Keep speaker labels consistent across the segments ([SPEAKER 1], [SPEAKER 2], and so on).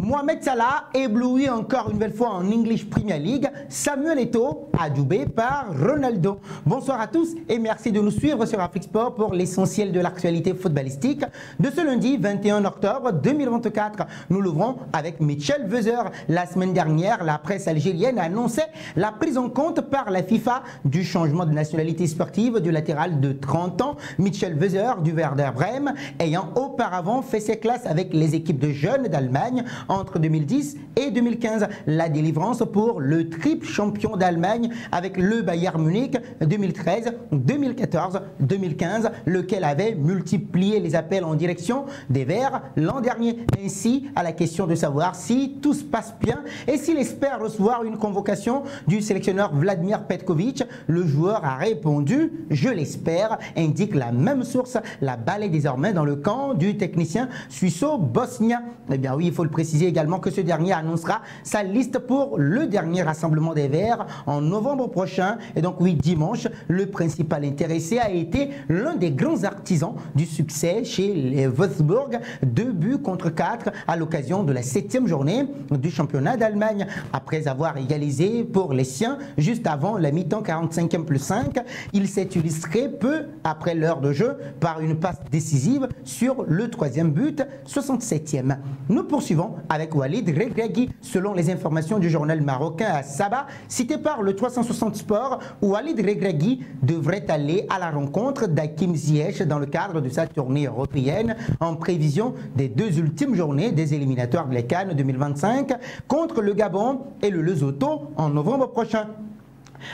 [SPEAKER 1] Mohamed Salah ébloui encore une nouvelle fois en English Premier League. Samuel Eto'o adoubé par Ronaldo. Bonsoir à tous et merci de nous suivre sur Afrique Sport pour l'essentiel de l'actualité footballistique. De ce lundi 21 octobre 2024, nous l'ouvrons avec Mitchell Weiser. La semaine dernière, la presse algérienne annonçait la prise en compte par la FIFA du changement de nationalité sportive du latéral de 30 ans, Mitchell Weiser du Werder Bremen, ayant auparavant fait ses classes avec les équipes de jeunes d'Allemagne entre 2010 et 2015. La délivrance pour le triple champion d'Allemagne avec le Bayern Munich 2013, 2014, 2015, lequel avait multiplié les appels en direction des Verts l'an dernier. Ainsi, à la question de savoir si tout se passe bien et s'il espère recevoir une convocation du sélectionneur Vladimir Petkovic, le joueur a répondu « Je l'espère », indique la même source. La balle est désormais dans le camp du technicien suisseau-bosnien. Eh bien oui, il faut le préciser également que ce dernier annoncera sa liste pour le dernier rassemblement des Verts en novembre prochain. Et donc oui, dimanche, le principal intéressé a été l'un des grands artisans du succès chez les Wolfsburg, 2-4 à l'occasion de la 7e journée du championnat d'Allemagne. Après avoir égalisé pour les siens juste avant la mi-temps 45e+5, il s'est illustré peu après l'heure de jeu par une passe décisive sur le 3e but, 67e. Nous poursuivons avec Walid Regragui. Selon les informations du journal marocain à Saba, cité par le 360 Sport, Walid Regragui devrait aller à la rencontre d'Hakim Ziyech dans le cadre de sa tournée européenne en prévision des deux ultimes journées des éliminatoires de la CAN 2025 contre le Gabon et le Lesotho en novembre prochain.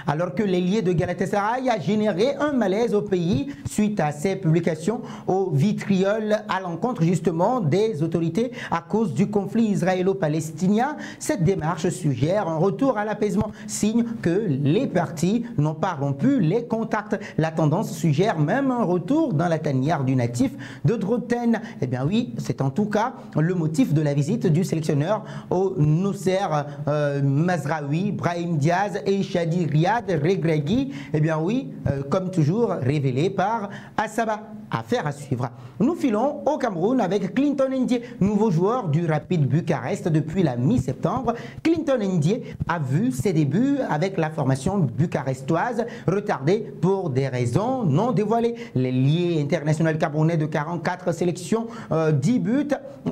[SPEAKER 1] Alors que l'ailier de Galatasaray a généré un malaise au pays suite à ses publications au vitriol à l'encontre justement des autorités à cause du conflit israélo-palestinien, cette démarche suggère un retour à l'apaisement, signe que les parties n'ont pas rompu les contacts. La tendance suggère même un retour dans la tanière du natif de Droten. Eh bien oui, c'est en tout cas le motif de la visite du sélectionneur au Nusser Mazraoui, Brahim Diaz et Shadi Riyad Regragui, eh bien oui, comme toujours révélé par Asaba. Affaire à suivre. Nous filons au Cameroun avec Clinton Ndié, nouveau joueur du Rapid Bucarest depuis la mi-septembre. Clinton Ndié a vu ses débuts avec la formation bucarestoise retardée pour des raisons non dévoilées. L'ailier international camerounais de 44 sélections, 10 buts,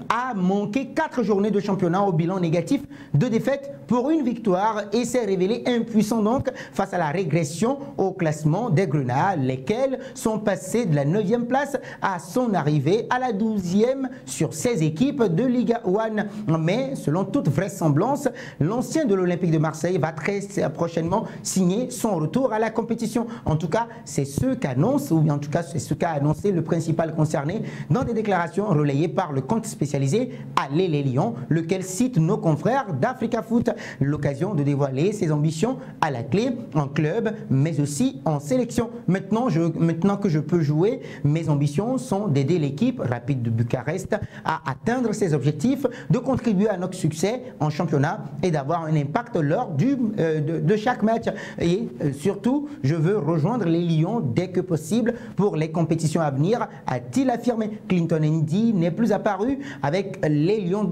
[SPEAKER 1] a manqué 4 journées de championnat au bilan négatif, 2 défaites pour une victoire et s'est révélé impuissant donc face à la régression au classement des Grenades, lesquels sont passés de la 9e place à son arrivée à la 12e sur 16 équipes de Liga 1. Mais selon toute vraisemblance, l'ancien de l'Olympique de Marseille va très prochainement signer son retour à la compétition. En tout cas, c'est ce qu'annonce, ou en tout cas c'est ce qu'a annoncé le principal concerné dans des déclarations relayées par le compte spécialisé Allez les Lions, lequel cite nos confrères d'Africa Foot. L'occasion de dévoiler ses ambitions à la clé en club, mais aussi en sélection. Maintenant que je peux jouer, mes ambitions sont d'aider l'équipe Rapide de Bucarest à atteindre ses objectifs, de contribuer à notre succès en championnat et d'avoir un impact lors de chaque match. Et surtout, je veux rejoindre les Lions dès que possible pour les compétitions à venir, a-t-il affirmé. Clinton Ndié n'est plus apparu avec les Lions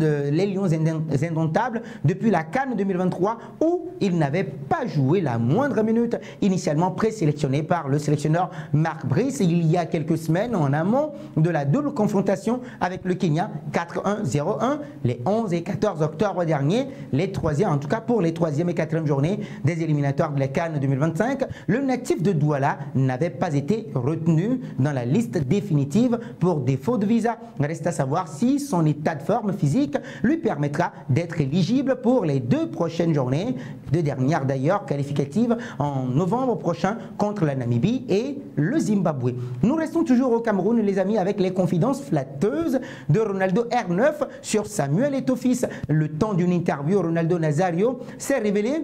[SPEAKER 1] indomptables depuis la CAN 2023 où il n'avait pas joué la moindre minute. Initialement présélectionné par le sélectionneur Marc Brice il y a quelques semaines en amont de la double confrontation avec le Kenya 4-1-0-1 les 11 et 14 octobre dernier, les troisièmes, en tout cas pour les 3e et 4e journées des éliminatoires de la CAN 2025, le natif de Douala n'avait pas été retenu dans la liste définitive pour défaut de visa. Reste à savoir si son état de forme physique lui permettra d'être éligible pour les 2 prochaines journées, 2 dernières d'ailleurs qualificatives en novembre prochain contre la Namibie et le Zimbabwe. Nous restons toujours au Cameroun, les amis, avec les confidences flatteuses de Ronaldo R9 sur Samuel Eto'o fils. Le temps d'une interview, Ronaldo Nazario s'est révélé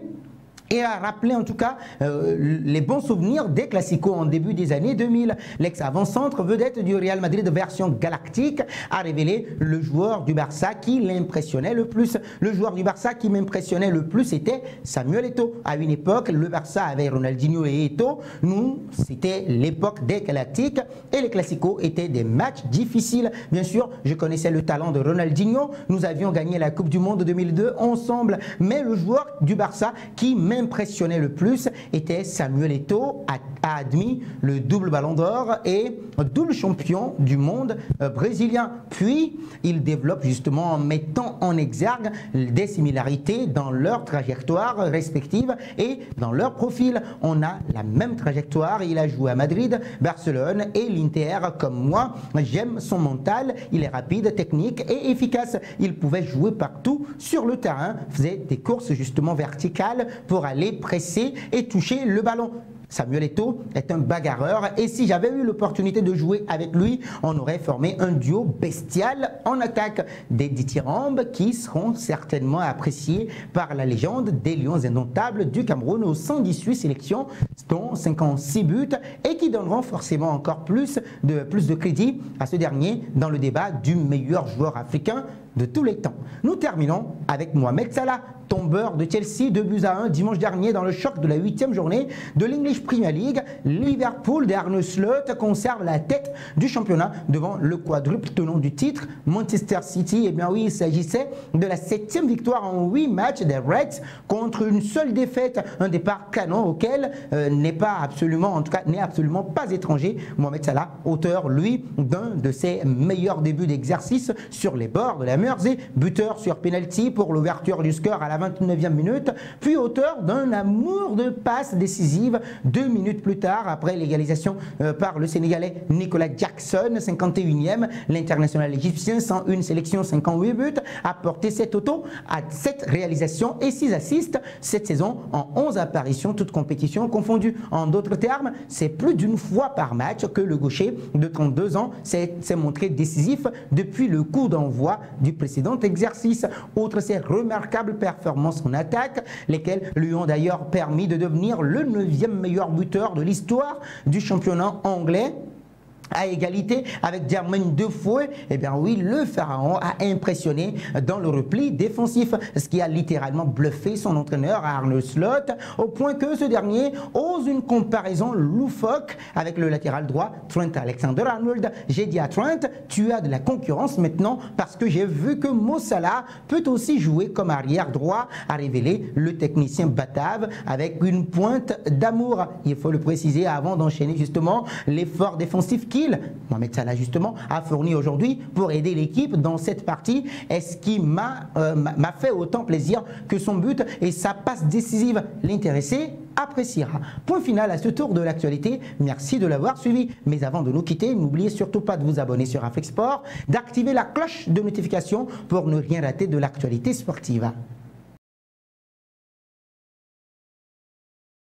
[SPEAKER 1] et a rappelé en tout cas les bons souvenirs des Clasico en début des années 2000. L'ex-avant-centre vedette du Real Madrid version galactique a révélé le joueur du Barça qui l'impressionnait le plus. Le joueur du Barça qui m'impressionnait le plus était Samuel Eto'o. À une époque, le Barça avait Ronaldinho et Eto'o. Nous, c'était l'époque des Galactiques et les Clasico étaient des matchs difficiles. Bien sûr, je connaissais le talent de Ronaldinho. Nous avions gagné la Coupe du Monde 2002 ensemble. Mais le joueur du Barça qui m'impressionnait le plus était Samuel Eto'o, a admis le double ballon d'or et double champion du monde brésilien. Puis, il développe justement en mettant en exergue des similarités dans leur trajectoire respective et dans leur profil. On a la même trajectoire. Il a joué à Madrid, Barcelone et l'Inter comme moi. J'aime son mental. Il est rapide, technique et efficace. Il pouvait jouer partout sur le terrain, faisait des courses justement verticales pour aller presser et toucher le ballon. Samuel Eto'o est un bagarreur et si j'avais eu l'opportunité de jouer avec lui, on aurait formé un duo bestial en attaque. Des dithyrambes qui seront certainement appréciés par la légende des Lions indomptables du Cameroun aux 118 sélections, dont 56 buts et qui donneront forcément encore plus de crédit à ce dernier dans le débat du meilleur joueur africain de tous les temps. Nous terminons avec Mohamed Salah, tombeur de Chelsea, 2-1 dimanche dernier dans le choc de la 8e journée de l'English Premier League. Liverpool d'Arne Slot conserve la tête du championnat devant le quadruple tenant du titre Manchester City. Et bien oui, il s'agissait de la 7e victoire en 8 matchs des Reds contre une seule défaite, un départ canon auquel n'est absolument pas étranger Mohamed Salah, auteur lui d'un de ses meilleurs débuts d'exercice sur les bords de la Mersey, buteur sur penalty pour l'ouverture du score à la 29e minute, puis auteur d'un amour de passe décisive 2 minutes plus tard après l'égalisation par le Sénégalais Nicolas Jackson, 51e. L'international égyptien, 101 sélections, 58 buts, a porté 7 autos à 7 réalisations et 6 assists cette saison en 11 apparitions, toutes compétitions confondues. En d'autres termes, c'est plus d'une fois par match que le gaucher de 32 ans s'est montré décisif depuis le coup d'envoi du précédent exercice. Outre ses remarquables performances en attaque, lesquelles lui ont d'ailleurs permis de devenir le 9e meilleur buteur de l'histoire du championnat anglais, à égalité avec Jermaine Defoe, eh bien oui, le pharaon a impressionné dans le repli défensif, ce qui a littéralement bluffé son entraîneur Arne Slot, au point que ce dernier ose une comparaison loufoque avec le latéral droit Trent Alexander-Arnold. J'ai dit à Trent, tu as de la concurrence maintenant parce que j'ai vu que Mo Salah peut aussi jouer comme arrière droit, a révélé le technicien batave avec une pointe d'amour. Il faut le préciser avant d'enchaîner justement l'effort défensif Mohamed Salah justement a fourni aujourd'hui pour aider l'équipe dans cette partie. Est-ce qui m'a fait autant plaisir que son but et sa passe décisive? L'intéressé appréciera. Point final à ce tour de l'actualité. Merci de l'avoir suivi. Mais avant de nous quitter, n'oubliez surtout pas de vous abonner sur Afrique Sport, d'activer la cloche de notification pour ne rien rater de l'actualité sportive.